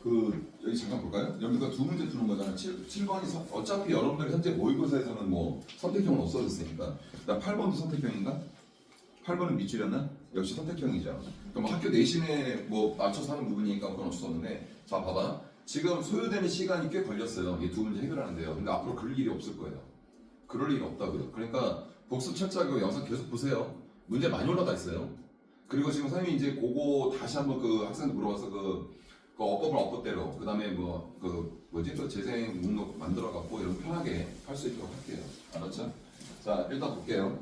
여기 잠깐 볼까요? 여기가 두 문제 푸는 거잖아요. 7번이 어차피 여러분들 현재 모의고사에서는 뭐 선택형은 없어졌으니까. 나 8번도 선택형인가? 8번은 밑줄이었나? 역시 선택형이죠. 그럼 학교 내신에 뭐 맞춰서 하는 부분이니까 그건 어쩔 수 없는데, 자 봐봐. 지금 소요되는 시간이 꽤 걸렸어요. 이 두 문제 해결하는데요. 근데 앞으로 그럴 일이 없을 거예요. 그럴 일이 없다고요. 그러니까 복습 철저하게 영상 계속 보세요. 문제 많이 올라가 있어요. 그리고 지금 선생님이 이제 그거 다시 한번 그 학생들 물어봐서 그 어법을 어법대로, 그 다음에 또 재생 목록 만들어 갖고 이런 편하게 할 수 있도록 할게요. 알았죠? 자, 일단 볼게요.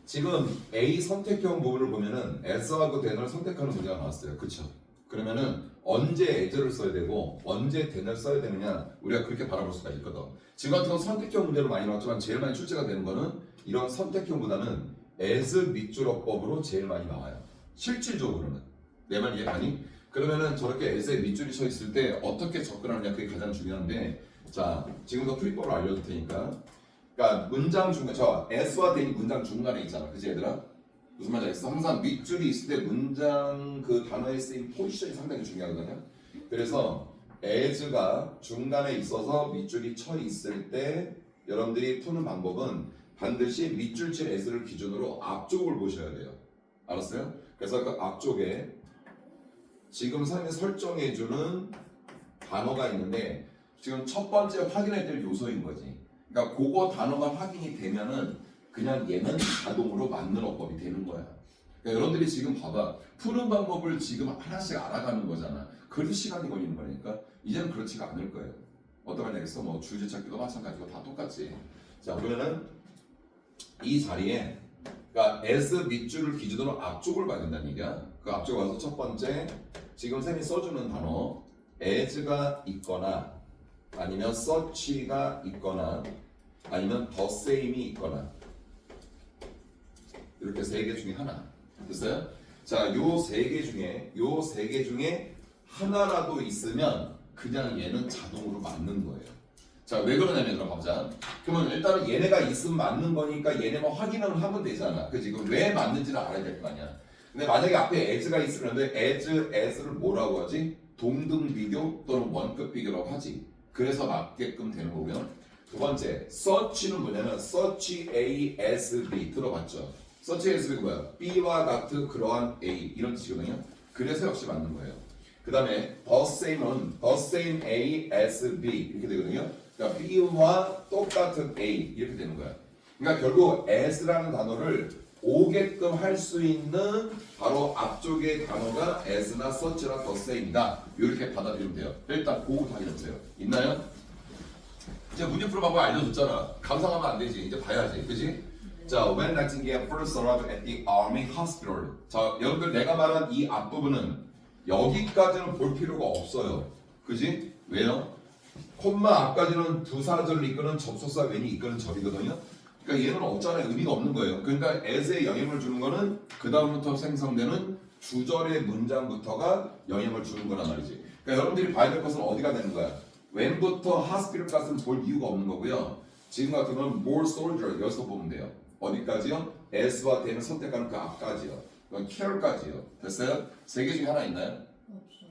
지금 A 선택형 부분을 보면은 S하고 then을 선택하는 문제가 나왔어요. 그쵸? 그러면은 언제 as를 써야 되고 언제 then을 써야 되느냐, 우리가 그렇게 바라볼 수가 있거든. 지금 같은 건 선택형 문제로 많이 나왔지만 제일 많이 출제가 되는 거는 이런 선택형보다는 as 밑줄 어법으로 제일 많이 나와요. 실질적으로는. 내 말 이해가니? 그러면은 저렇게 as에 밑줄이 쳐 있을 때 어떻게 접근하느냐, 그게 가장 중요한데, 자 지금부터 풀이법을 알려줄 테니까. 그러니까 문장 중간, 저 s와 then이 문장 중간에 있잖아, 그치 얘들아? 무슨 말인지 알겠어? 항상 밑줄이 있을 때 문장 그 단어에 쓰인 포지션이 상당히 중요하거든요. 그래서 as가 중간에 있어서 밑줄이 쳐 있을 때 여러분들이 푸는 방법은 반드시 밑줄 친 s를 기준으로 앞쪽을 보셔야 돼요. 알았어요? 그래서 그 앞쪽에 지금 선생님이 설정해주는 단어가 있는데, 지금 첫 번째 확인해야 될 요소인 거지. 그러니까 그거 단어가 확인이 되면은 그냥 얘는 자동으로 맞는 어법이 되는 거야. 그러니까 여러분들이 지금 봐봐. 푸는 방법을 지금 하나씩 알아가는 거잖아. 그래도 시간이 걸리는 거니까 이제는 그렇지가 않을 거예요. 어떤 말 알겠어? 뭐 주제 찾기도 마찬가지고 다 똑같지. 자, 그러면은 이 자리에 그러니까 S 밑줄을 기준으로 앞쪽을 봐야 된다는 얘기야. 그 앞쪽 와서 첫 번째 지금 쌤이 써주는 단어 as가 있거나 아니면 such가 있거나 아니면 the same이 있거나, 이렇게 세 개 중에 하나. 됐어요? 자, 요 세 개 중에 하나라도 있으면 그냥 얘는 자동으로 맞는 거예요. 자, 왜 그러냐면 들어보자. 그러면 일단은 얘네가 있으면 맞는 거니까 얘네만 확인을 하면 되잖아. 그치? 그럼 왜 맞는지를 알아야 될 거 아니야. 근데 만약에 앞에 as가 있으는데 as를 뭐라고 하지? 동등 비교 또는 원급 비교라고 하지. 그래서 맞게끔 되는 거고요. 두 번째, such는 뭐냐면 such A, S, B 들어봤죠? such A, S, B가 뭐야? B와 같은 그러한 A 이런 뜻이거든요. 그래서 역시 맞는 거예요. 그 다음에 the same은 the same A, S, B 이렇게 되거든요. 그러니까 B와 똑같은 A 이렇게 되는 거야. 그러니까 결국 S라는 단어를 오게끔 할 수 있는 바로 앞쪽의 단어가 as나 such나 the same이다. 이렇게 받아들이면 돼요. 일단 그거 확인해보세요. 있나요? 이제 문제 풀어 방법 알려줬잖아. 감상하면 안 되지. 이제 봐야지. 그지? 자, when Nightingale first arrived at the army hospital. 자, 여러분들 내가 말한 이 앞부분은 여기까지는 볼 필요가 없어요. 그지? 왜요? 콤마 앞까지는 부사절을 이끄는 접속사 웬이 이끄는 절이거든요. 그러니까 얘는 없잖아요. 의미가 없는 거예요. 그러니까 as에 영향을 주는 거는 그 다음부터 생성되는 주절의 문장부터가 영향을 주는 거란 말이지. 그러니까 여러분들이 봐야 될 것은 어디가 되는 거야? when부터 hospital까지는 볼 이유가 없는 거고요. 지금 같은 건 more soldier 여기서 보면 돼요. 어디까지요? as와 then을 선택하는 그 앞까지요. 그건 care까지요. 됐어요? 세 개 중에 하나 있나요?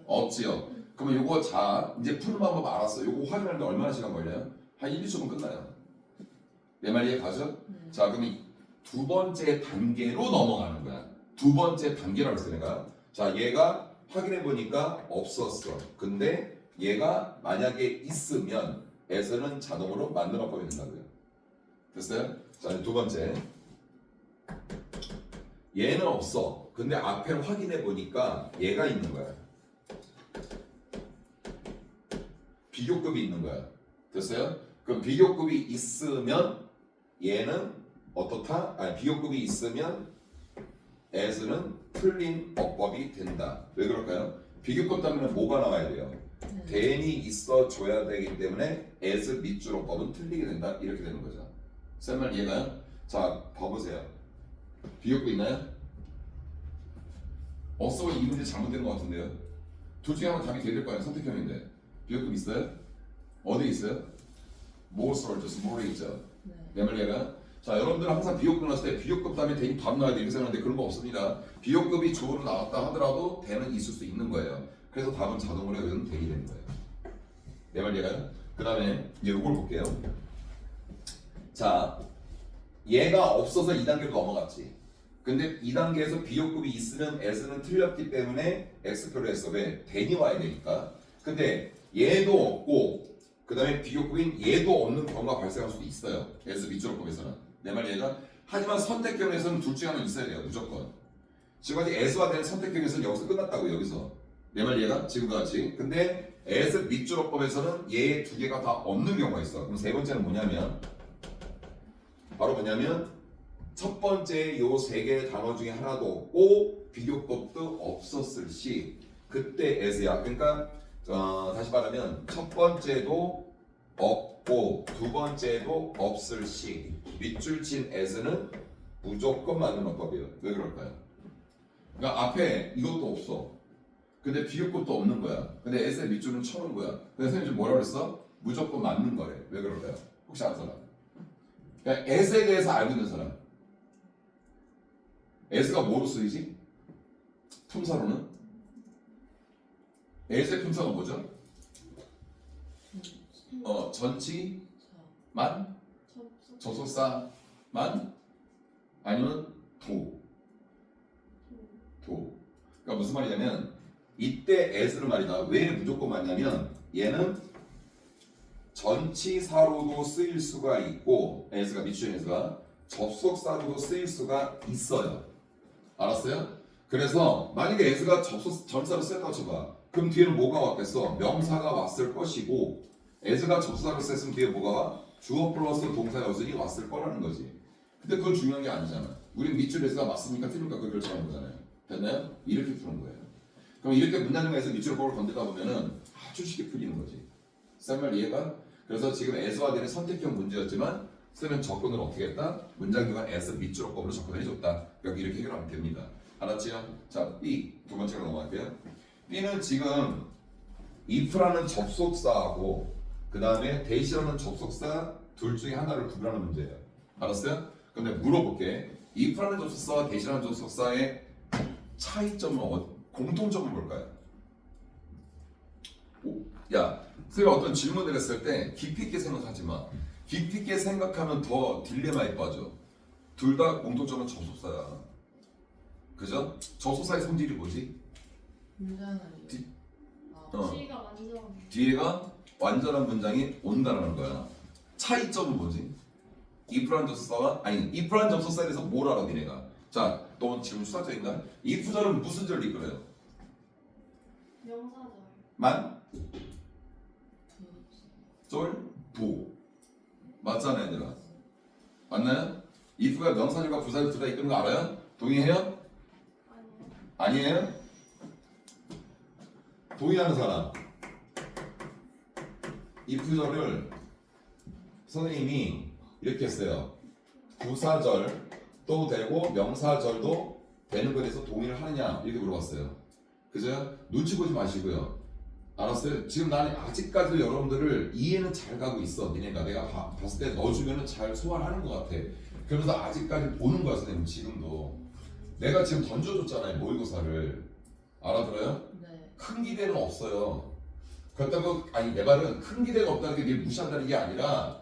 없지요. 그러면 요거 자 이제 푸는 방법 알았어. 요거 확인하는데 얼마나 시간 걸려요? 한 1, 2초면 끝나요. 내 말 이해 가죠? 자, 그럼 두 번째 단계로 넘어가는 거야. 두 번째 단계라고 했어 내가. 자, 얘가 확인해 보니까 없었어. 근데 얘가 만약에 있으면 as는 자동으로 맞는 어법이 된다고요. 됐어요? 자, 이제 두 번째. 얘는 없어. 근데 앞에 확인해 보니까 얘가 있는 거야. 비교급이 있는 거야. 됐어요? 그럼 비교급이 있으면 얘는 어떻다? 아니, 비교급이 있으면 as는 틀린 어법이 된다. 왜 그럴까요? 비교급 때문에 뭐가 나와야 돼요? then이 있어줘야 되기 때문에 as 밑줄 어법은 틀리게 된다. 이렇게 되는 거죠. 쌤 말 이해가요? 자, 봐보세요. 비교급 있나요? 없으면 이 문제 잘못된 것 같은데요. 둘 중에 하나 답이 돼야 될 거 아니에요. 선택형인데. 비교급 있어요? 어디 있어요? more soldiers, more 있죠. 내 말 이해가? 자, 여러분들 항상 비교급 나왔을 때 비교급 다음에 then이 바로 나와야 돼 이렇게 생각하는데 그런 거 없습니다. 비교급이 주어로 나왔다 하더라도 then은 있을 수 있는 거예요. 그래서 답은 자동으로 여기는 대이 되는 거예요. 내 말 이해가요? 그 다음에 이제 이걸 볼게요. 자, 얘가 없어서 2단계로 넘어갔지. 근데 2단계에서 비교급이 있으면 S는 틀렸기 때문에 X표를 했어. 왜? 대니 와야 되니까. 근데 얘도 없고 그 다음에 비교급인 얘도 없는 경우가 발생할 수도 있어요. S 밑줄법에서는. 내 말 이해가? 하지만 선택형에서는 둘 중에 하나 있어야 돼요. 무조건. 지금까지 S와 되는 선택형에서는 여기서 끝났다고. 여기서. 내 말 이해가? 지금과 같이. 근데 S 밑줄법에서는 얘 두 개가 다 없는 경우가 있어. 그럼 세 번째는 뭐냐면 바로 뭐냐면 첫 번째 요 세 개의 단어 중에 하나도 없고 비교법도 없었을 시 그때 S야. 그러니까 다시 말하면 첫 번째도 없고 두 번째도 없을 시 밑줄 친 S는 무조건 맞는 어법이에요. 왜 그럴까요? 그러니까 앞에 이것도 없어. 근데 비교법도 없는 거야. 근데 S의 밑줄은 쳐놓은 거야. 근데 선생님 지금 뭐라고 그랬어? 무조건 맞는 거래. 왜 그럴까요? 혹시 아는 사람? 그러니까 S에 대해서 알고 있는 사람. S가 뭐로 쓰이지? 품사로는? S의 품사가 뭐죠? 전치만? 접속사만? 아니면 도? 그러니까 무슨 말이냐면 이때 S를 말이다. 왜 무조건 맞냐면 얘는 전치사로도 쓰일 수가 있고 S가 밑줄인 S가 접속사로도 쓰일 수가 있어요. 알았어요? 그래서 만약에 S가 전사로 쓰였다고 쳐봐. 그럼 뒤에는 뭐가 왔겠어? 명사가 왔을 것이고 S가 접속사로 쓰였으면 뒤에 뭐가 와? 주어 플러스 동사 여순이 왔을 거라는 거지. 근데 그건 중요한 게 아니잖아. 우린 밑줄 S가 맞습니까? 틀립니까? 그걸 결정하는 거잖아요. 됐나요? 이렇게 푸는 거예요. 그럼 이렇게 문장에서 밑줄 법을 건들다 보면은 아주 쉽게 풀리는 거지. 쌤말 이해가? 그래서 지금 S와 되는 선택형 문제였지만 쌤은 접근을 어떻게 했다? 문장 교환 S 밑줄법으로 접근해줬다. 여기 이렇게 해결하면 됩니다. 알았지요? 자, B 두 번째로 넘어갈게요. B는 지금 if라는 접속사하고 그 다음에 대시라는 접속사 둘 중에 하나를 구분하는 문제예요. 알았어요? 근데 물어볼게. if라는 접속사와 대시라는 접속사의 차이점은 공통점은 뭘까요? 야, 선생님이 어떤 질문을 했을 때 깊이 있게 생각하지 마. 깊이 있게 생각하면 더 딜레마에 빠져. 둘 다 공통점은 접속사야. 그죠? 접속사의 성질이 뭐지? 뒤가 완전 뒤에가 완전한 문장이 온다는 거야. 차이점은 뭐지? if라는 접속사와 if라는 접속사에 대해서 뭘 알아 니네가? 자, 너 지금 수학자인가? if절은 무슨 절을 이끌어요? 명사절 만? 절? 부 맞잖아요 얘들아. 맞나요? if가 명사절과 부사절 둘 다 이끄는 거 알아요? 동의해요? 아니요. 아니에요? 동의하는 사람. if절을 선생님이 이렇게 했어요. 부사절도 되고 명사절도 되는 것에 대해서 동의를 하느냐 이렇게 물어봤어요. 그죠? 눈치 보지 마시고요. 알았어요? 지금 나는 아직까지도 여러분들을 이해는 잘 가고 있어. 니네가 내가 봤을 때 넣어주면은 잘 소화하는 것 같아. 그러면서 아직까지 보는 거야 선생님. 지금도 내가 지금 던져줬잖아요 모의고사를. 알아들어요? 네. 큰 기대는 없어요. 그렇다고 내 말은 큰 기대가 없다는 게 무시한다는 게 아니라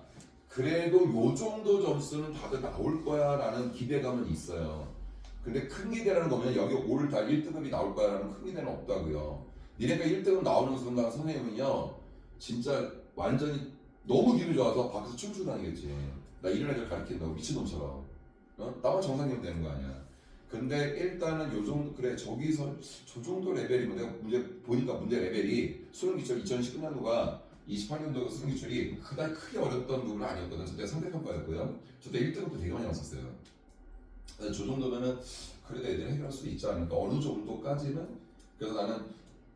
그래도 요 정도 점수는 다들 나올 거야 라는 기대감은 있어요. 근데 큰 기대라는 거면 여기 오를 다 1등급이 나올 거야 라는 큰 기대는 없다고요. 니네가 1등급 나오는 순간 선생님은요 진짜 완전히 너무 기분이 좋아서 밖에서 춤추고 다니겠지. 나 이런 애들 가르친다고 미친놈처럼. 나만 정상이면 되는 거 아니야. 근데 일단은 요 정도 그래 저기서 저 정도 레벨이면 내가 문제 보니까 문제 레벨이 수능기출 2010 년도가 28년도 수능기출이 그다지 크게 어렵던 부분은 아니었거든. 저때 상대평가였고요. 저때 1등급도 되게 많이 나왔었어요. 그래서 저 정도면은 그래도 애들이 해결할 수 있지 않을까 어느 정도까지는. 그래서 나는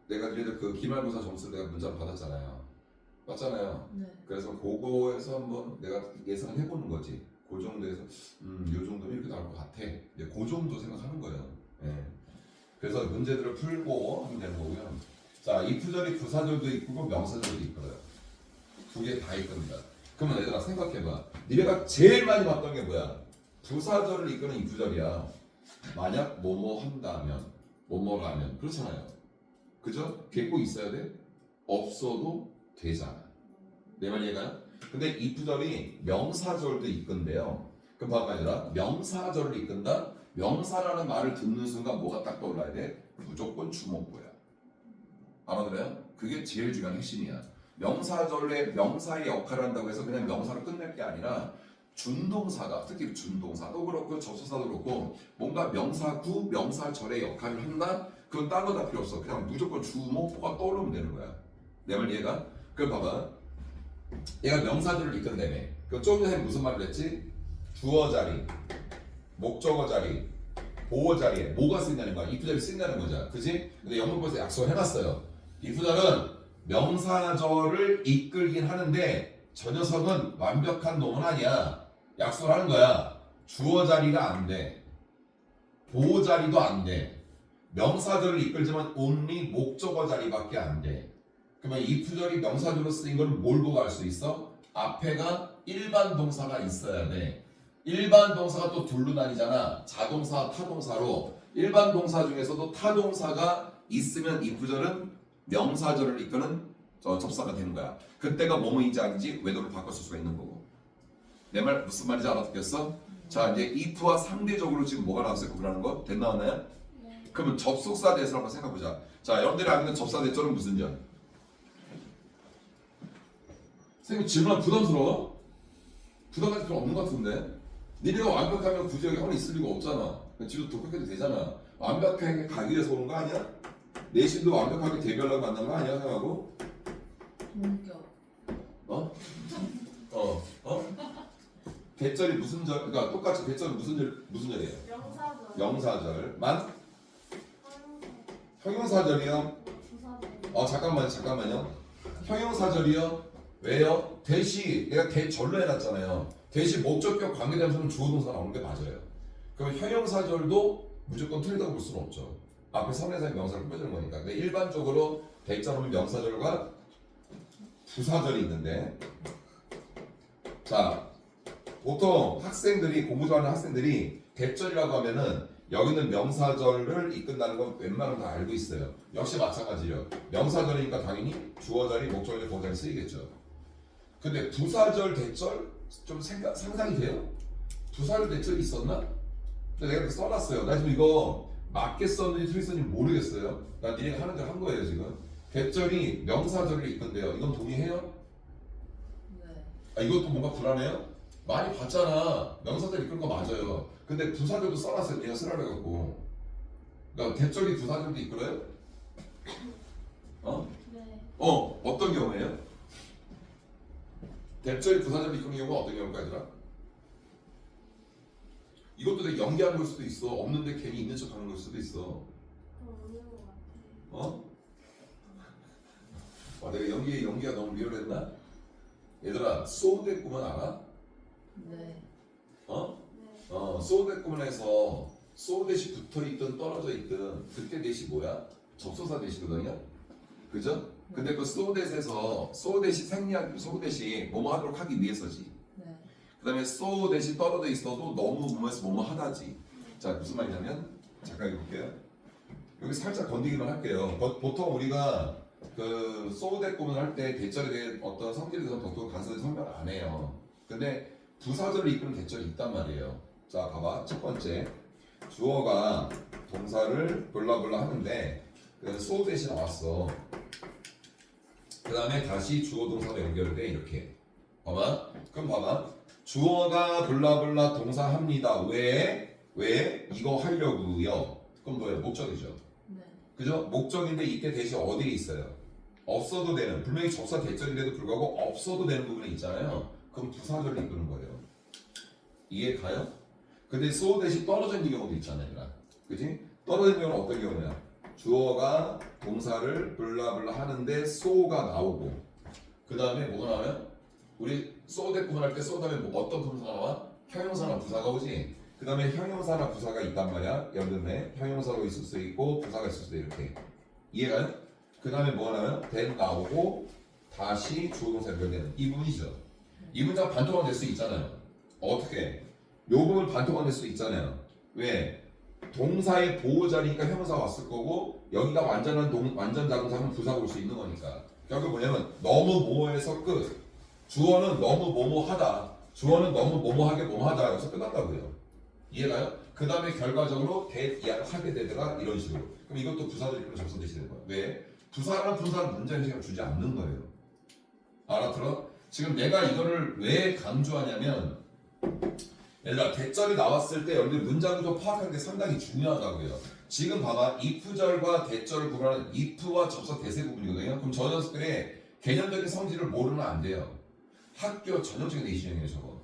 내가 그래도 그 기말고사 점수를 내가 문자로 받았잖아요. 맞잖아요. 네. 그래서 그거에서 한번 내가 예상을 해보는 거지. 그 정도에서 요 정도면 이렇게 나올 것 같아. 이제 그 정도 생각하는 거예요. 예. 그래서 문제들을 풀고 하면 되는 거고요. 자, if절이 부사절도 이끌고 명사절도 이끌어요. 두 개 다 이끕니다. 그러면 얘들아 생각해봐. 니네가 제일 많이 봤던 게 뭐야? 부사절을 이끄는 if절이야. 만약 뭐뭐 한다면, 뭐뭐라면 그렇잖아요. 그죠? 걔 꼭 있어야 돼? 없어도 되잖아. 내 말 이해가요? 근데 이프절이 명사절도 이끈데요. 그럼 봐봐 얘들아, 명사절을 이끈다? 명사라는 말을 듣는 순간 뭐가 딱 떠올라야 돼? 무조건 주목구야. 알아들어요? 그게 제일 중요한 핵심이야. 명사절에 명사의 역할을 한다고 해서 그냥 명사로 끝낼 게 아니라 준동사가, 특히 준동사도 그렇고 접수사도 그렇고 뭔가 명사구, 명사절의 역할을 한다? 그건 딴 거 다 필요 없어. 그냥 무조건 주목구가 떠오르면 되는 거야. 내 말 이해가? 그럼 봐봐. 얘가 명사절을 이끈다며. 그럼 좀 전에 무슨 말을 했지? 주어 자리, 목적어 자리, 보어 자리에 뭐가 쓰인다는 거야? 이프절이 쓰인다는 거죠. 그지? 근데 영문법에서 약속을 해놨어요. 이프절은 명사절을 이끌긴 하는데 저 녀석은 완벽한 놈은 아니야. 약속을 하는 거야. 주어 자리가 안 돼. 보어 자리도 안 돼. 명사절을 이끌지만 only 목적어 자리밖에 안 돼. 그러면 이프절이 명사절로 쓰인 걸 뭘 보고 알 수 있어? 앞에가 일반 동사가 있어야 돼. 일반 동사가 또 둘로 나뉘잖아. 자동사, 타동사로. 일반 동사 중에서도 타동사가 있으면 이프절은 명사절을 이끄는 접사가 되는 거야. 그때가 뭐뭐인지 아닌지 외도를 바꿔 쓸 수가 있는 거고. 내 말 무슨 말인지 알아듣겠어? 자, 이제 if와 상대적으로 지금 뭐가 나왔어요? 구분하는 거? 됐 나왔나요? 네. 그러면 접속사 대절을 한번 생각해보자. 자, 여러분들이 아는 접사 대절은 무슨 절? 선생님 질문하면 부담스러워? 부담할 필요 없는 것 같은데? 니네가 완벽하면 굳이 여기 하나 있을 리가 없잖아. 집도 독학해도 되잖아. 완벽하게 가기 위해서 오는 거 아니야? 내신도 완벽하게 대결하고 만난 거 아니야? 생각하고? 본격. 어? 대절이 무슨 절? 그러니까 똑같이 대절은 무슨 절이에요? 명사절. 명사절만? 형용사절이요? 부사절. 잠깐만요. 형용사절이요? 왜요? 대시 내가 대절로 해놨잖아요. 대시 목적격 관계대명사는 주어 동사 나오는 게 맞아요. 그럼 형용사절도 무조건 틀리다고 볼 수는 없죠. 앞에 선행사의 명사를 꾸며주는 거니까. 근데 일반적으로 대절하면 명사절과 부사절이 있는데, 자 보통 학생들이 공부 좋아하는 학생들이 대절이라고 하면은 여기는 명사절을 이끈다는 건 웬만하면 다 알고 있어요. 역시 마찬가지죠. 명사절이니까 당연히 주어자리, 목적어자리, 보어자리 쓰이겠죠. 근데 부사절, 대절 좀 상상이 돼요? 부사절, 대절이 있었나? 근데 내가 이렇게 써놨어요. 나 지금 이거 맞게 썼는지 틀리 썼는지 모르겠어요. 나 니네가 하는 대로 한 거예요 지금. 대절이 명사절을 이끈대요. 이건 동의해요? 네. 아, 이것도 뭔가 불안해요? 많이 봤잖아. 명사절 이끌 거 맞아요. 근데 부사절도 써놨어요. 내가 쓰라고 해갖고. 그러니까 대절이 부사절도 이끌어요? 네. 어떤 경우에요? 대절이 부사절을 이끄는 경우가 어떤 경우일까 얘들아? 이것도 되게 연기하는 걸 수도 있어. 없는데 괜히 있는 척 하는 걸 수도 있어. 그럼 없는 것 같아요. 내가 연기가 너무 리얼했나? 얘들아, 소우대꾸만 알아? 네. 네. 소우대꾸만에서 소우대시 붙어있든 떨어져 있든 그때 대시 뭐야? 접소사 대시거든요? 그죠? 근데 그 소우댓에서 소우댓이 생략, 소우댓이 뭐뭐 하도록 하기 위해서지. 네. 그 다음에 소우댓이 떨어져 있어도 너무 뭐뭐해서 뭐뭐 하다지. 자, 무슨 말이냐면 잠깐 읽어볼게요. 여기 살짝 건드기만 할게요. 보통 우리가 그 소우댓 구문할 때 대절에 대해 어떤 성질에 대해서 보통 간단히 설명을 안 해요. 근데 부사절을 이끄는 대절이 있단 말이에요. 자, 봐봐. 첫 번째 주어가 동사를 블라블라 하는데 소우댓이 나왔어. 그 다음에 다시 주어 동사로 연결돼 이렇게. 봐봐. 그럼 봐봐. 주어가 블라블라 동사 합니다. 왜 이거 하려고요? 그럼 뭐예요? 목적이죠. 네. 그죠? 목적인데 이때 대시 어디에 있어요? 없어도 되는, 분명히 접사 대절인데도 불구하고 없어도 되는 부분에 있잖아요. 그럼 부사절을 이끄는 거예요. 이해 가요? 근데 소 대시 떨어져 있는 경우도 있잖아요. 그지? 떨어져 있는 경우는 어떤 경우냐? 주어가 동사를 블라블라 하는데 소가 나오고 그 다음에 뭐가 나와요? 우리 소 대 구분할 때 소 다음에 뭐 어떤 동사가 나와? 형용사나 부사가 오지? 그 다음에 형용사나 부사가 있단 말이야. 여름에 형용사로 있을 수 있고 부사가 있을 수도 이렇게. 이해가요? 그 다음에 뭐가 나와요? then 나오고 다시 주어동사 연결되는 이 부분이죠. 이 문장 반토막 낼 수 있잖아요. 어떻게? 요 부분 반토막 낼 수 있잖아요. 왜? 동사의 보호자니까 형용사가 왔을 거고 여기가 완전 자동사면 부사가 올 수 있는 거니까 결국 뭐냐면 너무 뭐해서 끝. 주어는 너무 뭐뭐하다. 주어는 너무 뭐뭐하게 뭐하다. 여기서 끝났다고요. 이해가요? 그 다음에 결과적으로 하게 되다가 이런 식으로. 그럼 이것도 부사들이 접선대시 되는 거야. 왜? 부사랑 분사는 문제의식을 주지 않는 거예요. 알아들어? 지금 내가 이거를 왜 강조하냐면 얘들아 대절이 나왔을 때 여러분들 문장 구조 파악하는 게 상당히 중요하다고요. 지금 봐봐 if절과 대절을 구분하는 if와 접속 대세 부분이거든요. 그럼 저 녀석들의 개념적인 성질을 모르면 안 돼요. 학교 전형적인 내시형이에요 저거.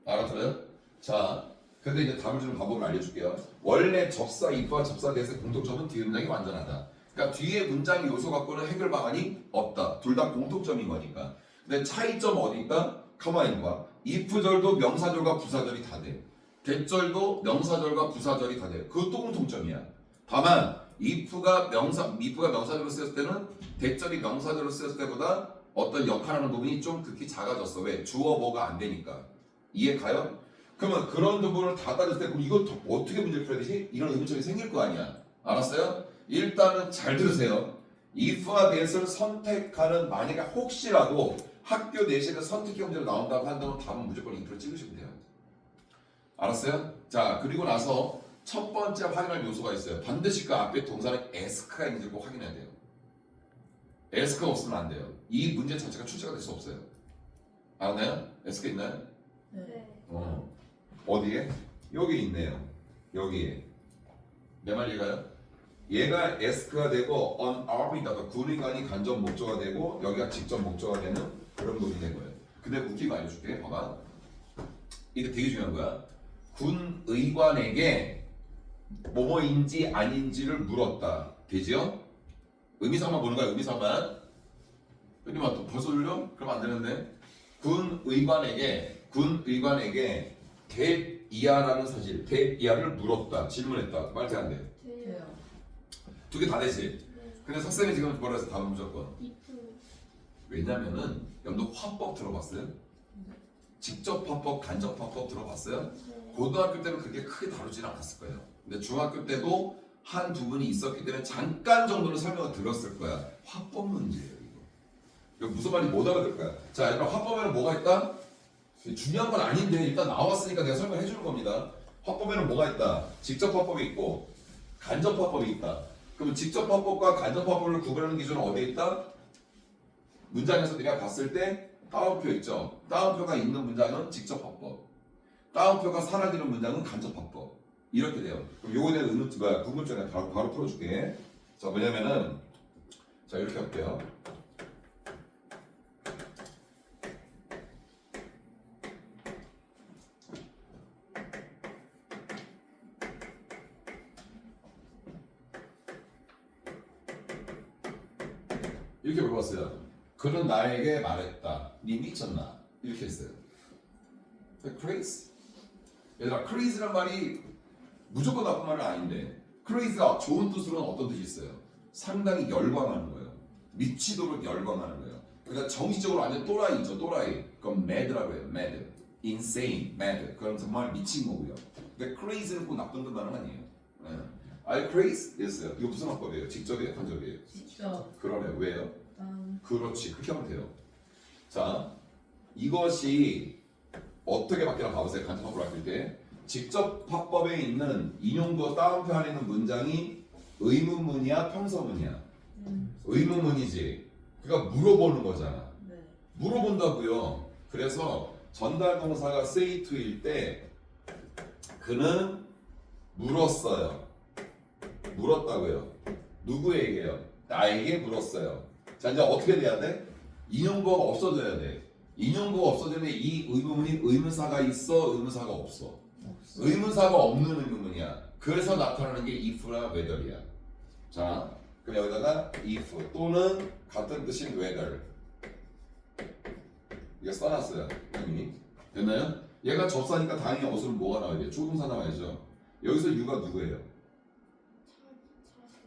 알아들어요? 자 근데 이제 답을 주는 방법을 알려줄게요. 원래 접사 if와 접사 대세 공통점은 뒤에 문장이 완전하다. 그러니까 뒤에 문장의 요소 갖고는 해결 방안이 없다. 둘 다 공통점인 거니까. 근데 차이점 어디 있다? 가만히 봐. if절도 명사절과 부사절이 다 돼. 대절도 명사절과 부사절이 다 돼. 그것도 공통점이야. 다만 if가 명사절로 쓰였을 때는 대절이 명사절로 쓰였을 때보다 어떤 역할하는 부분이 좀 극히 작아졌어. 왜? 주어 뭐가 안 되니까. 이해 가요? 그러면 그런 부분을 다 따질 때 그럼 이거 어떻게 문제를 풀어야 되지? 이런 의문점이 생길 거 아니야. 알았어요? 일단은 잘 들으세요. if와 that을 선택하는 만약에 혹시라도 학교 내신에 선택 형태로 나온다고 한다면 답은 무조건 if를 찍으시면 돼요. 알았어요? 자 그리고 나서 첫 번째 확인할 요소가 있어요. 반드시 그 앞에 동사는 as가 있는지 꼭 확인해야 돼요. as가 없으면 안 돼요. 이 문제 자체가 출제가 될 수 없어요. 알았나요? as가 있나요? 네. 어디에? 여기 있네요. 여기에. 내 말 이해가요? 얘가 as가 되고 on arb이다가 군의관이 간접 목적어가 되고 여기가 직접 목적어가 되는 그런 부분이 된 거예요. 근데 웃긴 거 알려줄게. 봐봐. 이게 되게 중요한 거야. 군의관에게 뭐뭐인지 아닌지를 물었다. 되지요? 의미상만 보는 거야. 의미상만. 근데 또 벌써 들려? 그럼 안 되는데. 군의관에게 대이하라는 사실, 대이하를 물었다. 질문했다. 말 돼 안 돼? 돼요. 두 개 다 되지. 네. 근데 석쌤이 지금 뭐라 해서 답은 무조건. if. 왜냐면은 여러분들 화법 들어봤어요? 직접 화법, 간접 화법 들어봤어요? 네. 고등학교 때는 그렇게 크게 다루지는 않았을 거예요. 근데 중학교 때도 한 부분이 있었기 때문에 잠깐 정도는 설명을 들었을 거야. 화법 문제예요 이거. 이거 무슨 말인지 못 알아들 거야. 자, 얘들아 화법에는 뭐가 있다? 중요한 건 아닌데 일단 나왔으니까 내가 설명해 주는 겁니다. 화법에는 뭐가 있다? 직접 화법이 있고 간접 화법이 있다. 그럼 직접 화법과 간접 화법을 구분하는 기준은 어디에 있다? 문장에서 내가 봤을 때 따옴표 있죠. 따옴표가 있는 문장은 직접 화법. 따옴표가 사라지는 문장은 간접 화법. 이렇게 돼요. 그럼 요거에 대한 궁금증을 바로 풀어줄게. 자, 뭐냐면은 자 이렇게 할게요. 이렇게 물어봤어요. 그는 나에게 말했다. 니 미쳤나? 이렇게 했어요. crazy? 얘들아, crazy란 말이 무조건 나쁜 말은 아닌데 crazy가 좋은 뜻으로는 어떤 뜻이 있어요? 상당히 열광하는 거예요. 미치도록 열광하는 거예요. 그러니까 정식적으로 완전 또라이죠. 또라이. 그건 mad라고 해요. mad. insane, mad. 그럼 정말 미친 거고요. 근데 crazy는 꼭 나쁜 뜻만은 아니에요. Are you crazy? 됐어요. 이거 무슨 화법이에요? 직접이에요? 간접이에요? 직접. 그러네. 왜요? 음. 그렇지. 그렇게 하면 돼요. 자, 이것이 어떻게 바뀌나 봐보세요. 간접화법을 바뀔 때. 직접 화법에 있는 인용구 따옴표 안에 있는 문장이 의문문이야, 평서문이야? 의문문이지. 그러니까 물어보는 거잖아. 네. 물어본다고요. 그래서 전달 동사가 say to일 때 그는 물었어요. 물었다고요. 누구에게요? 나에게 물었어요. 자, 이제 어떻게 돼야 돼? 인용구가 없어져야 돼. 인용구가 없어지면 이 의문문이 의문사가 있어, 의문사가 없어. 의문사가 없는 의문문이야. 그래서 나타나는 게 if나 whether이야. 자, 그럼 여기다가 if 또는 같은 뜻인 whether. 이거 써놨어요. 이미 됐나요? 얘가 접사니까 당연히 어수는 뭐가 나와야 돼요? 조동사 나와야죠. 여기서 you가 누구예요?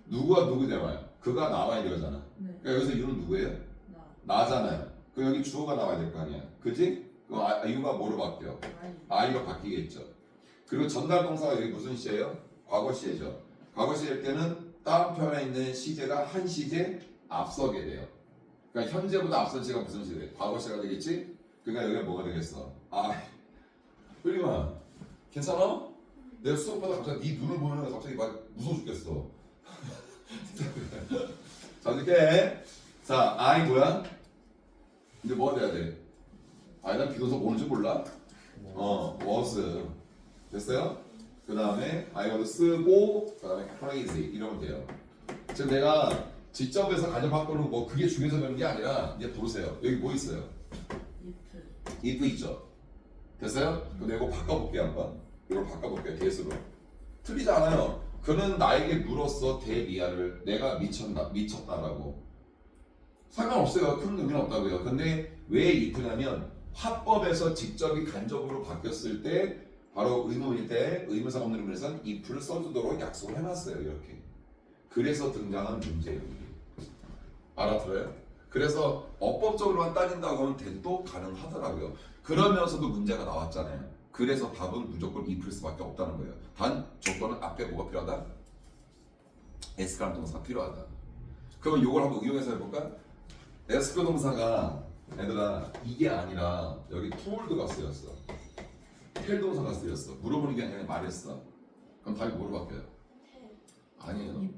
누구와 누구 대화야? 그가 나와야 되잖아. 네. 그러니까 여기서 you는 누구예요? 나잖아요. 그럼 여기 주어가 나와야 될 거 아니야. 그지? 그럼 you가 뭐로 바뀌어? 아이. I로 바뀌겠죠. 그리고 전달 동사가 여기 무슨 시예요? 과거 시제죠. 과거 시제일 때는 다음 편에 있는 시제가 한 시제 앞서게 돼요. 그러니까 현재보다 앞선 시제가 무슨 시제? 과거 시제가 되겠지? 그러니까 여기가 뭐가 되겠어? 아, 흘리마, 괜찮아? 내가 수업하다 갑자기 네 눈을 보면 갑자기 막 무서워 죽겠어. 자, 이렇게 자, I 뭐야? 이제 뭐가 돼야 돼? 난 비교서 뭔지 몰라? was 됐어요? 그 다음에 I가 쓰고 그 다음에 crazy 이러면 돼요. 지금 내가 직접해서 간접 바꾸는 뭐 그게 중요해서 그런 게 아니라 이제 보세요. 여기 뭐 있어요? if 있죠? 됐어요? 그럼 이거 바꿔볼게요 한번. 이걸 바꿔볼게요. 대수로. 틀리지 않아요. 그는 나에게 물었어 대리아를 내가 미쳤다라고. 상관없어요. 큰 의미는 없다고요. 근데 왜 if냐면 화법에서 직접이 간접으로 바뀌었을 때 바로 의문일 때 의문사 없는 의문에선 if를 써주도록 약속을 해놨어요. 이렇게. 그래서 등장한 문제예요. 알아들어요? 그래서 어법적으로만 따진다고 하면 대도 가능하더라고요. 그러면서도 문제가 나왔잖아요. 그래서 답은 무조건 if일 수밖에 없다는 거예요. 단 조건은 앞에 뭐가 필요하다? 에스크란 동사가 필요하다. 그럼 이걸 한번 응용해서 해볼까? 에스크 동사가 얘들아 이게 아니라 여기 told가 쓰였어. 텔 동사가 쓰였어. 물어보는 게 아니라 말했어. 그럼 답이 뭐로 바뀌어요? 아니에요.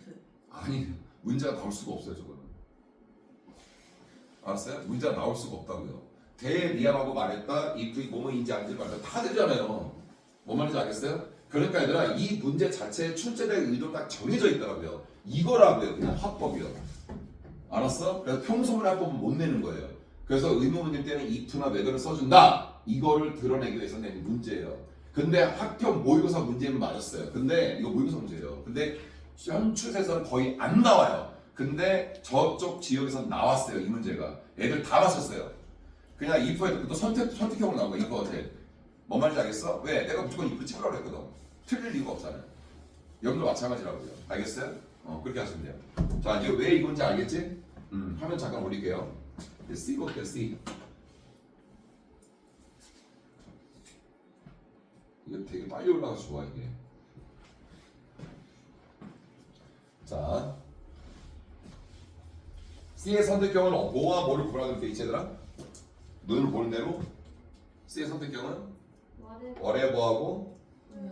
아니 문제가 나올 수가 없어요. 저거는. 알았어요? 문제가 나올 수가 없다고요. 대리아라고 말했다. if 뭐뭐인지 아닌지 말했다. 다 되잖아요. 뭔 말인지 알겠어요? 그러니까 얘들아 이 문제 자체에 출제될 의도는 딱 정해져 있더라고요. 이거라고요. 그냥 화법이요. 알았어? 그래서 평소문 화법은 못 내는 거예요. 그래서 의문문일 때는 if나 whether를 써준다. 이거를 드러내기 위해서 낸 문제예요. 근데 학교 모의고사 문제는 맞았어요. 근데 이거 모의고사 문제예요. 근데 현출에서는 거의 안 나와요. 근데 저쪽 지역에서 나왔어요. 이 문제가. 애들 다 맞췄어요. 그냥 if에도 또 선택형으로 나온 거야. 이거 어때? 뭔 말인지 알겠어? 왜? 내가 무조건 if 찍으라고 했거든. 틀릴 이유가 없잖아요. 여기도 마찬가지라고요. 알겠어요? 그렇게 하시면 돼요. 자, 이제 왜 이건지 알겠지? 화면 잠깐 올릴게요. C 볼게요. C. 이거 되게 빨리 올라가서 좋아 이게. 자, C의 선택형은 뭐와 뭐를 구분하는 데 있지 얘들아? 눈으로 보는 대로 C의 선택형은 whatever하고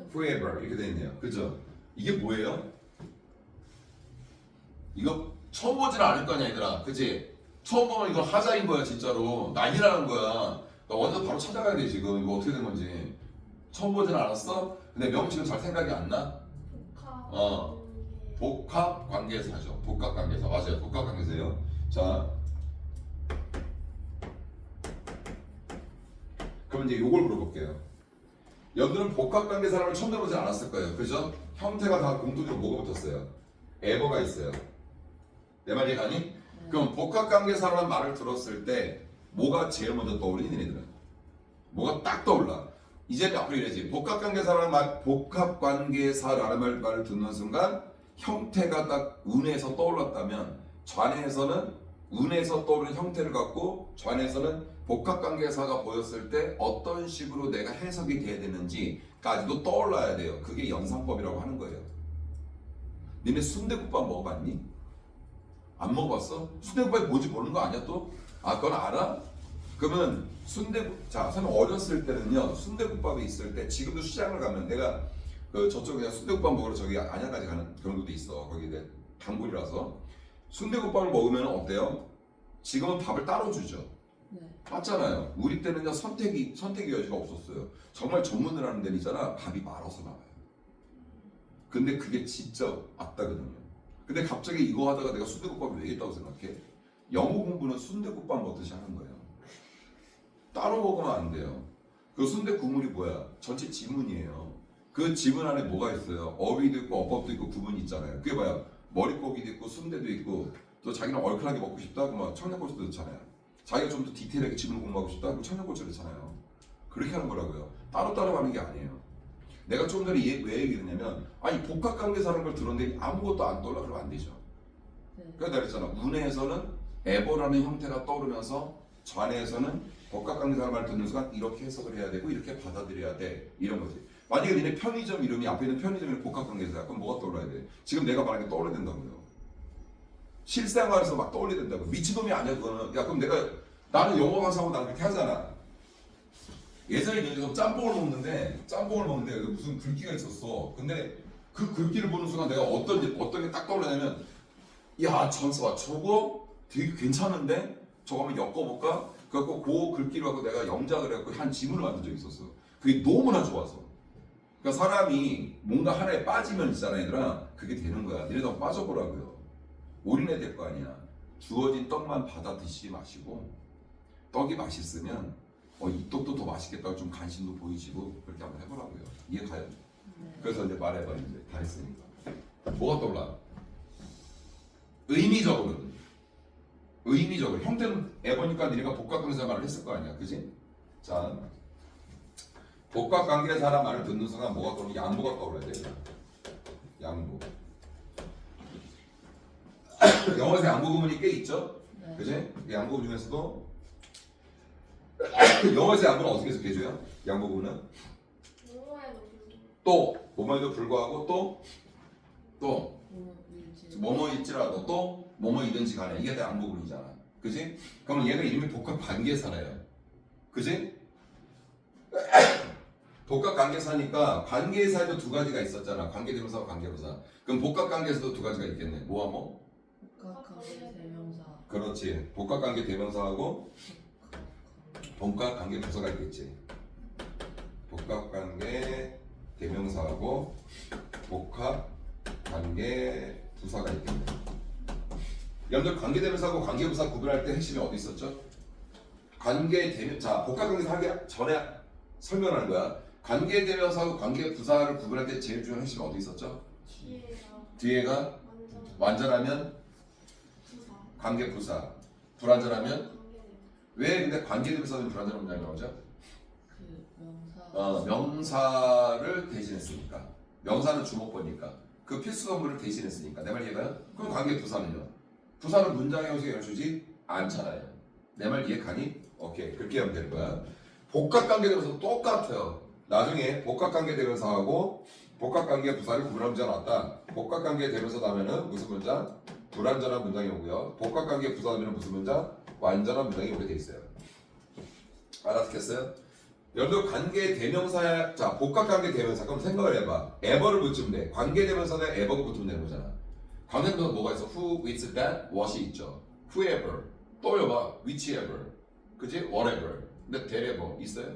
forever 이렇게 돼 있네요. 그죠? 이게 뭐예요? 이거 처음 보지는 않을 거 아니야 얘들아. 그치? 처음 보면 이거 하자인 거야 진짜로. 난리라는 거야. 나 완전 바로 찾아가야 돼 지금. 이거 어떻게 된 건지. 처음 보지는 않았어? 근데 명칭은 잘 생각이 안 나? 복합관계사죠. 복합관계사. 맞아요. 복합관계사예요. 자, 그럼 이제 요걸 물어볼게요. 여러분들은 복합관계사람을 처음 들어보지 않았을 거예요. 그죠? 형태가 다 공통적으로 뭐가 붙었어요? 에버가 있어요. 내 말 이해가니? 그럼 복합관계사라는 말을 들었을 때 뭐가 제일 먼저 떠오르니 얘네들은? 뭐가 딱 떠올라. 이제 앞으로 이래지. 복합관계사라는 말을 듣는 순간 형태가 딱 운에서 떠올랐다면 좌뇌에서는 운에서 떠오르는 형태를 갖고 좌뇌에서는 복합관계사가 보였을 때 어떤 식으로 내가 해석이 돼야 되는지까지도 떠올라야 돼요. 그게 연상법이라고 하는 거예요. 니네 순대국밥 먹어봤니? 안 먹어봤어? 순대국밥이 뭔지 모르는 거 아니야 또? 그건 알아? 그러면 자, 저는 어렸을 때는요 순대국밥이 있을 때 지금도 시장을 가면 내가 저쪽에 그냥 순대국밥 먹으러 저기 안양까지 가는 경우도 있어. 거기 내 단골이라서 순대국밥을 먹으면 어때요? 지금은 밥을 따로 주죠. 네. 맞잖아요. 우리 때는요 선택의 여지가 없었어요. 정말 전문을 하는 데는 있잖아 밥이 말아서 나와요. 근데 그게 진짜 맞다거든요. 근데 갑자기 이거 하다가 내가 순대국밥을 왜 했다고 생각해? 영어 공부는 순대국밥 먹듯이 하는 거예요. 따로 먹으면 안 돼요. 그 순대 국물이 뭐야? 전체 지문이에요. 그 지문 안에 뭐가 있어요? 어휘도 있고 어법도 있고 구분이 있잖아요. 그게 뭐야? 머릿고기도 있고 순대도 있고 또 자기는 얼큰하게 먹고 싶다? 그러면 청양고추도 넣잖아요. 자기가 좀 더 디테일하게 지문을 공부하고 싶다? 그럼 청양고추를 넣잖아요. 그렇게 하는 거라고요. 따로따로 하는 게 아니에요. 내가 조금 전에 왜 얘기했냐면 복합관계사라는 걸 들었는데 아무것도 안 떠올라 그러면 안 되죠. 그러니까 내가 그랬잖아. 운에서는 에버라는 형태가 떠오르면서 좌뇌에서는 복합관계사를 말 듣는 순간 이렇게 해석을 해야 되고 이렇게 받아들여야 돼 이런 거지. 만약에 니네 편의점 이름이 앞에 있는 편의점이 복합관계사야 그럼 뭐가 떠올라야 돼? 지금 내가 말한 게 떠올려야 된다고요. 실생활에서 막 떠올려야 된다고. 미친놈이 아니야 그거는. 야 그럼 나는 영어 강사하고 나는 그렇게 하잖아. 예전에 여기서 짬뽕을 먹는데 여기 무슨 글귀가 있었어. 근데 그 글귀를 보는 순간 내가 어떤 게 딱 떠오르냐면 야 전서아 저거 되게 괜찮은데 저거 한번 엮어볼까? 그래갖고 그 글귀를 갖고 내가 영작을 해갖고 한 지문을 만든 적이 있었어. 그게 너무나 좋아서. 그러니까 사람이 뭔가 하나에 빠지면 있잖아 얘들아. 그게 되는 거야. 너희도 한번 빠져보라고요. 올인해야 될 거 아니야. 주어진 떡만 받아 드시지 마시고 떡이 맛있으면 이 떡도 더 맛있겠다고 좀 관심도 보이시고 그렇게 한번 해보라고요. 이해 가요? 그래서 이제 말해봐 이제 다 했으니까. 뭐가 떠올라? 의미적으로 형태는 해보니까 니네가 복합관계사 말을 했을 거 아니야, 그지? 자, 복합관계사라는 말을 듣는 순간 뭐가 떠오르냐? 양보가 떠올라야 돼. 양보. 영어에서 양보 구문이 꽤 있죠, 네. 그지? 양보 구문 중에서도 영어에서 양보는 어떻게 해석해줘요? 양보 구문은 또 뭐뭐에도 불구하고 또 뭐뭐일지라도 또 뭐뭐이든지 간에 이게 다 양보구문이잖아, 그지? 그러면 얘가 이름이 복합관계사래요, 그지? 복합관계사니까 관계사에도 두 가지가 있었잖아. 관계대명사와 관계부사. 그럼 복합관계에서도 두 가지가 있겠네. 뭐와 뭐? 복합관계 대명사. 그렇지. 복합관계 대명사하고 복합관계부사가 있겠지. 복합관계 대명사하고 복합관계부사가 있겠네. 여러분들 관계대명사하고 관계부사 구분할 때 핵심이 어디 있었죠? 자, 복합관계사 하기 전에 설명하는 거야. 관계대명사하고 관계부사를 구분할 때 제일 중요한 핵심이 어디 있었죠? 뒤에가 완전하면 관계부사, 불완전하면 왜 근데 관계대명사는 불완전한 문장이 나오죠? 그 명사. 명사를 대신했으니까. 명사는 주목보니까 그 필수 성분을 대신했으니까. 내 말 이해가요? 그럼 관계부사는요? 부사는 문장의 형식에 열주지 않잖아요. 내 말 이해 가니? 오케이, 그렇게 하면 되는 거야. 복합관계대명사 똑같아요. 나중에 복합관계대명사하고 복합관계부사를 구분하는 문제가 나왔다. 복합관계대명사 다음에는 무슨 문장? 불완전한 문장이 오고요. 복합관계부사 다음에는 무슨 문장? 완전한 문장이 오게 돼 있어요. 알아듣겠어요? 여러분들 관계대명사야. 자, 복합관계대명사 그럼 생각을 해봐. ever를 붙이면 돼. 관계대명사는 ever가 붙으면 되는 거잖아. 관계대명사 뭐가 있어? who, which, that, what이 있죠. whoever 또 여봐. whichever 그지? whatever 근데 wherever 있어요?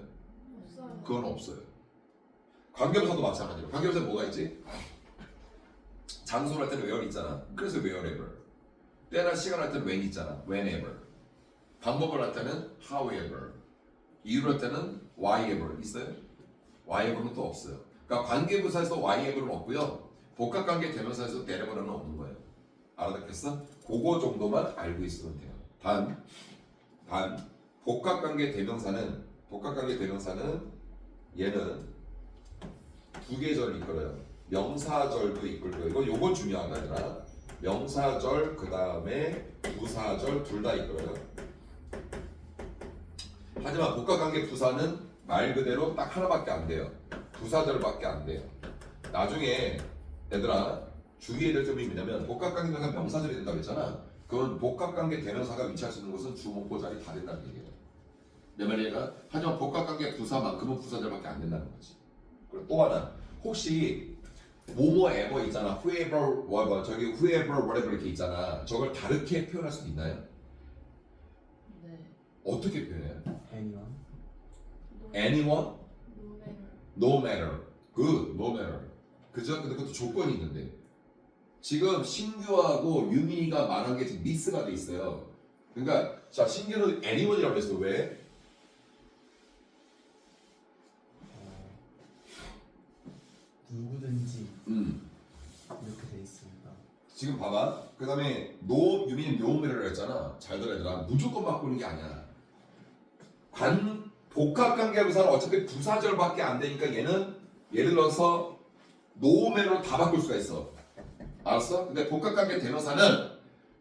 그건 없어요. 관계부사도 마찬가지로. 관계부사에 뭐가 있지? 장소를 할 때는 where 있잖아. 그래서 wherever. 때나 시간 할 때는 when 있잖아. whenever. 방법을 할 때는 however. 이유를 할 때는 whyever 있어요? whyever는 또 없어요. 그러니까 관계부사에서 whyever는 없고요. 복합관계 대명사에서 wherever는 없는 거예요. 알아듣겠어? 그거 정도만 알고 있으면 돼요. 단 복합관계 대명사는 얘는 두 계절을 이끌어요. 명사절도 이끌고요. 요건 중요한 거 아니라 명사절 그 다음에 부사절 둘 다 이끌어요. 하지만 복합관계 부사는 말 그대로 딱 하나밖에 안 돼요. 부사절밖에 안 돼요. 나중에 얘들아 주의해야 될 점이 뭐냐면 복합관계 대명사 명사절이 된다고 했잖아. 그건 복합관계 대명사가 위치할 수 있는 곳은 주목보 자리 다 된다는 얘기예요. 내 말이가 하지만 복합관계 부사만큼은 부사절밖에 안 된다는 거지. 그리고 또 하나 혹시 뭐뭐 ever 있잖아. whoever whatever 저기 whoever whatever 이렇게 있잖아. 저걸 다르게 표현할 수 있나요? 네. 어떻게 표현해요? anyone. anyone? no matter. good. no matter. 그죠? 근데 그것도 조건이 있는데 지금 신규하고 유민이가 말한 게 지금 미스가 돼 있어요. 그러니까 자 신규는 anyone이라고 했어. 왜? 누구든지 이렇게 돼 있습니다. 지금 봐봐. 그 다음에 no 유민이 no matter를 했잖아. 잘 들어 얘들아. 무조건 바꾸는 게 아니야. 복합관계부사는 어차피 부사절밖에 안 되니까 얘는 예를 들어서 no matter로 다 바꿀 수가 있어. 알았어? 근데 복합관계 대명사는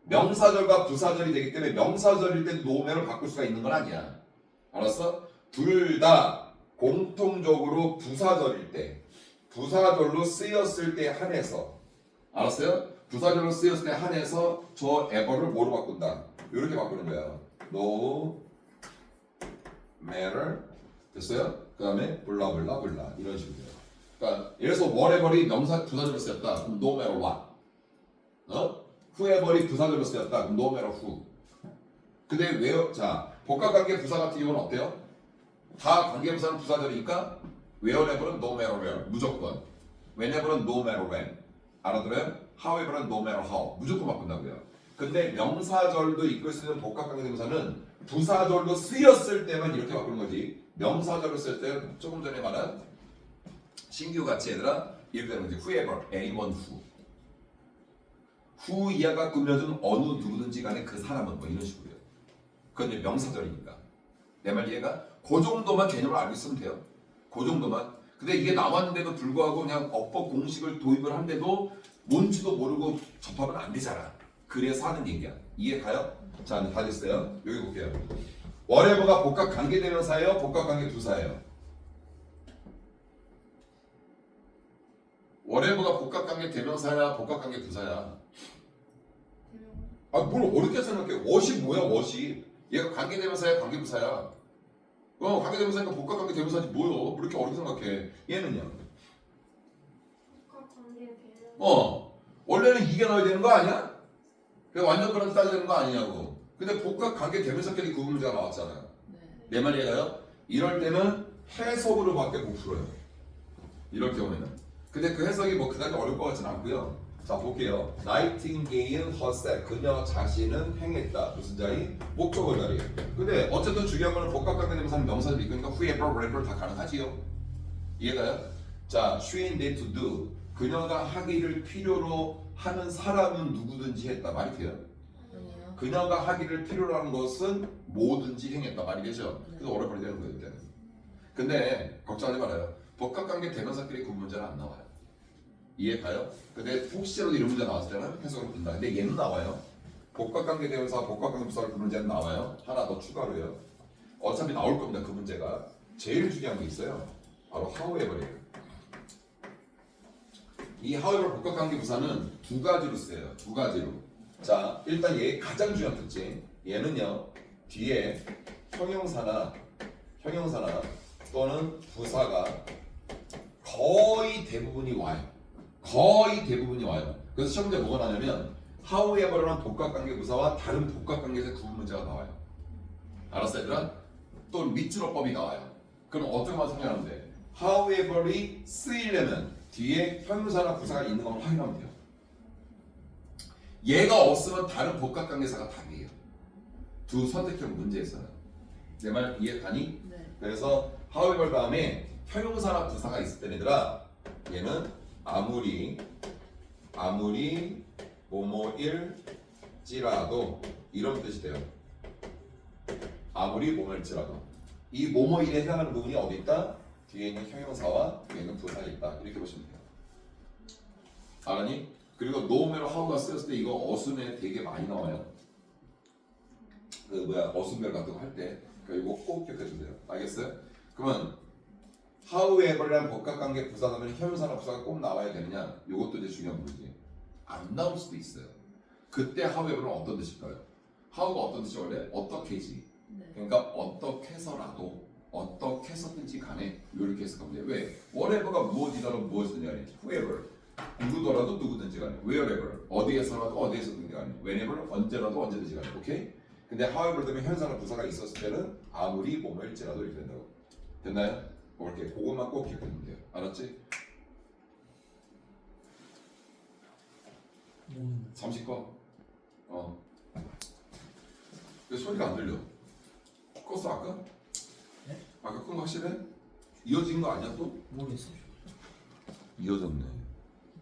명사절과 부사절이 되기 때문에 명사절일 때도 no matter로 바꿀 수가 있는 건 아니야. 알았어? 둘 다 공통적으로 부사절일 때, 부사절로 쓰였을 때 한해서, 알았어요? 부사절로 쓰였을 때 한해서 저 ever를 뭐로 바꾼다? 이렇게 바꾸는 거야. No matter, 됐어요? 그 다음에 블라블라 블라 이런 식으로. 그러니까 예를 들어서 whatever이 명사 부사절로 쓰였다. 그럼 no matter what. whoever이 부사절로 쓰였다. 그럼 no matter who. 근데 왜? 자, 복합관계 부사 같은 경우는 어때요? 다 관계부사는 부사절이니까 wherever은 no matter where 무조건. whenever은 no matter when. 알아들어요? however는 no matter how 무조건 바꾼다고요. 근데 명사절도 이끌 수 있는 복합관계대명사는 부사절로 쓰였을 때만 이렇게 바꾸는 거지. 명사절로 쓸 때 조금 전에 말한 신규 같이 얘들아 이렇게 되는 거지. whoever, anyone who. who 이하가 꾸며준 어느 누구든지 간에 그 사람은 뭐 이런 식으로요. 그건 이제 명사절이니까. 내 말 이해가? 그 정도만 개념을 알고 있으면 돼요. 그 정도만. 근데 이게 나왔는데도 불구하고 그냥 어법 공식을 도입을 한데도 뭔지도 모르고 접하면 안 되잖아. 그래서 하는 얘기야. 이해 가요? 자, 이제 다 됐어요. 여기 볼게요. whatever가 복합관계대명사예요? 복합관계부사예요? whatever가 복합관계대명사야? 복합관계부사야? 아, 뭘 어렵게 생각해. what이 뭐야, what이. 얘가 관계대명사야, 관계부사야? 관계대명사니까 복합관계대명사지 뭐요? 왜 이렇게 어렵게 생각해? 얘는요? 원래는 이게 나와야 되는 거 아니야? 그래서 완전 그런 따져야 되는 거 아니냐고. 근데 복합관계대명사끼리 구분 문제가 나왔잖아요. 네. 내 말이 해가요? 이럴 때는 해석으로밖에 못 풀어요. 이럴 경우에는. 근데 그 해석이 뭐 그다지 어려울 것 같지는 않고요. 자, 볼게요. Nightingale herself. 그녀 자신은 행했다. 무슨 자리? 목적어 자리. 근데 어쨌든 중요한 거는 복합관계대명사는 명사를 이끄니까 whoever, wherever 다 가능하지요. 이해가요? 자, she need to do. 그녀가 하기를 필요로 하는 사람은 누구든지 했다. 말이 돼요? 아니요. 그녀가 하기를 필요로 하는 것은 뭐든지 행했다. 말이 되죠? 그래서 어렵게 되는 거예요. 이때는. 근데 걱정하지 말아요. 복합관계대명사끼리 구분 문제는 안 나와요. 이해 가요? 근데 혹시라도 이런 문제 나왔을 때는 해석을 본다. 근데 얘는 나와요. 복합관계대명사, 복합관계부사를 그 문제는 나와요. 하나 더 추가로요. 어차피 나올 겁니다. 그 문제가. 제일 중요한 게 있어요. 바로 however이에요. 이 however 복합관계부사는 두 가지로 쓰여요. 두 가지로. 자, 일단 얘 가장 중요한 특징. 얘는요. 뒤에 형용사나 또는 부사가 거의 대부분이 와요. 거의 대부분이 와요. 그래서 시험 문제 뭐가 나냐면 however라는 복합관계부사와 다른 복합관계에서 구분 문제가 나와요. 알았어 얘들아? 또 밑줄어법이 나와요. 그럼 어떻게 생각하면 돼? however이 쓰이려면 뒤에 형용사나 부사가 있는 걸 확인하면 돼요. 얘가 없으면 다른 복합관계사가 답이에요. 두 선택형 문제에서는. 내 말 이해 가니? 네. 그래서 그래서 however 다음에 형용사나 부사가 있을 때 얘들아 얘는 아무리 뭐뭐일지라도 이런 뜻이 돼요. 아무리 뭐뭐일지라도 이 뭐뭐일에 해당하는 부분이 어디 있다? 뒤에 있는 형용사와 뒤에 있는 부사가 있다. 이렇게 보시면 돼요. 알았니? 그리고 no matter how가 쓰였을 때 이거 어순에 되게 많이 나와요. 그 뭐야 어순별 같은 거 할 때 그러니까 이거 꼭 기억해 주세요. 알겠어요? 그러면 however라는 복합관계 부사하면 형용사나 부사가 꼭 나와야 되느냐? 이것도 이제 중요한 부분이지. 안 나올 수도 있어요. 그때 however는 어떤 뜻일까요? how가 어떤 뜻이 원래? 어떻게지. 네. 그러니까 어떻게 해서라도 어떻게 해서든지 간에 이렇게 해석하면 돼요. 왜? whatever가 무엇이더라도 무엇이든지 간에 whoever 누구더라도 누구든지 간에 wherever 어디에서라도 어디에서든지 간에 whenever 언제라도 언제든지 간에 오케이? 근데 however 때문에 현상과 부사가 있었을 때는 아무리 뭐뭐일지라도 이렇게 된다고. 됐나요? 뭐 이렇게 그것만 꼭 기억해두면 돼요. 알았지? 30거? 왜 소리가 안 들려? 껐어 아까? 네? 아까 끈 거 확실해? 이어진 거 아니야 또? 모르겠어요. 이어졌네.